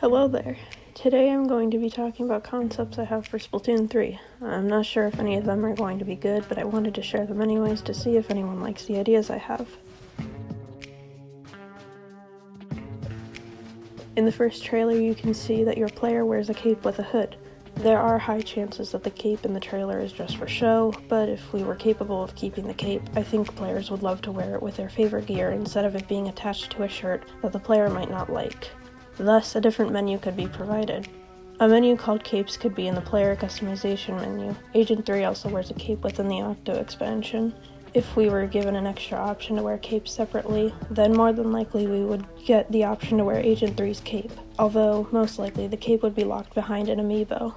Hello there. Today I'm going to be talking about concepts I have for Splatoon 3. I'm not sure if any of them are going to be good, but I wanted to share them anyways to see if anyone likes the ideas I have. In the first trailer you can see that your player wears a cape with a hood. There are high chances that the cape in the trailer is just for show, but if we were capable of keeping the cape, I think players would love to wear it with their favorite gear instead of it being attached to a shirt that the player might not like. Thus, a different menu could be provided. A menu called Capes could be in the player customization menu. Agent 3 also wears a cape within the Octo expansion. If we were given an extra option to wear capes separately, then more than likely we would get the option to wear Agent 3's cape, although most likely the cape would be locked behind an amiibo.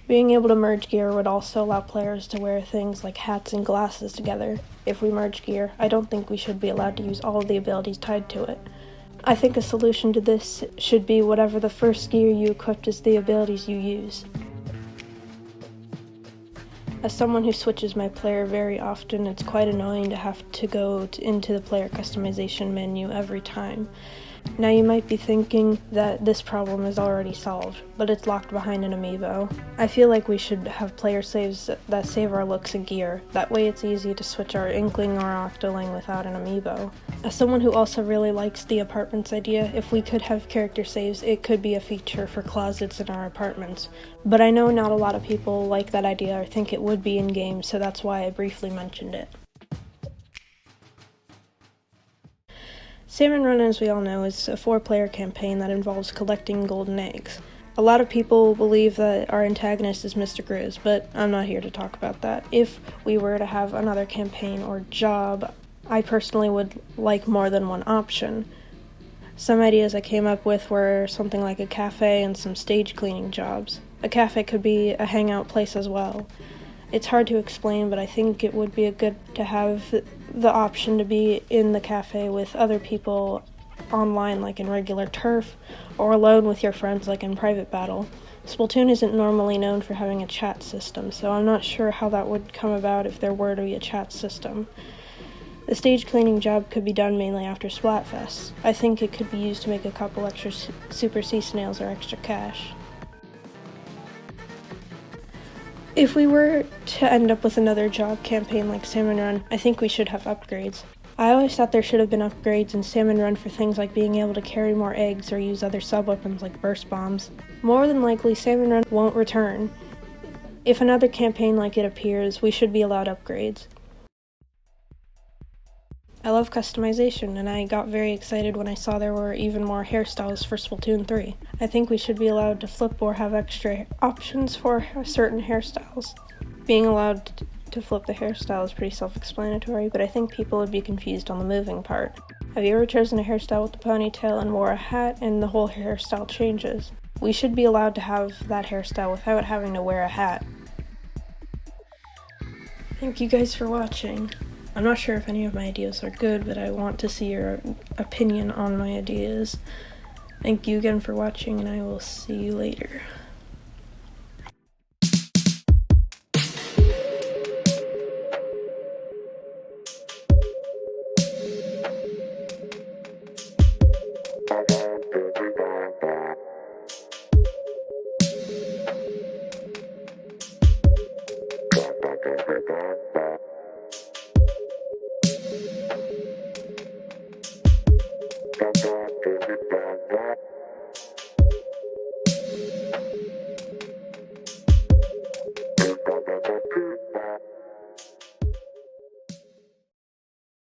Being able to merge gear would also allow players to wear things like hats and glasses together. If we merge gear, I don't think we should be allowed to use all of the abilities tied to it. I think a solution to this should be whatever the first gear you equipped is the abilities you use. As someone who switches my player very often, it's quite annoying to have to go into the player customization menu every time. Now you might be thinking that this problem is already solved, but it's locked behind an amiibo. I feel like we should have player saves that save our looks and gear. That way it's easy to switch our Inkling or Octoling without an amiibo. As someone who also really likes the apartments idea, if we could have character saves, it could be a feature for closets in our apartments. But I know not a lot of people like that idea or think it would be in-game, so that's why I briefly mentioned it. Salmon Run, as we all know, is a 4-player campaign that involves collecting golden eggs. A lot of people believe that our antagonist is Mr. Grizz, but I'm not here to talk about that. If we were to have another campaign or job, I personally would like more than one option. Some ideas I came up with were something like a cafe and some stage cleaning jobs. A cafe could be a hangout place as well. It's hard to explain, but I think it would be good to have the option to be in the cafe with other people online like in regular turf, or alone with your friends like in private battle. Splatoon isn't normally known for having a chat system, so I'm not sure how that would come about if there were to be a chat system. The stage cleaning job could be done mainly after Splatfest. I think it could be used to make a couple extra super sea snails or extra cash. If we were to end up with another job campaign like Salmon Run, I think we should have upgrades. I always thought there should have been upgrades in Salmon Run for things like being able to carry more eggs or use other sub-weapons like burst bombs. More than likely, Salmon Run won't return. If another campaign like it appears, we should be allowed upgrades. I love customization, and I got very excited when I saw there were even more hairstyles for Splatoon 3. I think we should be allowed to flip or have extra options for certain hairstyles. Being allowed to flip the hairstyle is pretty self-explanatory, but I think people would be confused on the moving part. Have you ever chosen a hairstyle with a ponytail and wore a hat and the whole hairstyle changes? We should be allowed to have that hairstyle without having to wear a hat. Thank you guys for watching. I'm not sure if any of my ideas are good, but I want to see your opinion on my ideas. Thank you again for watching, and I will see you later.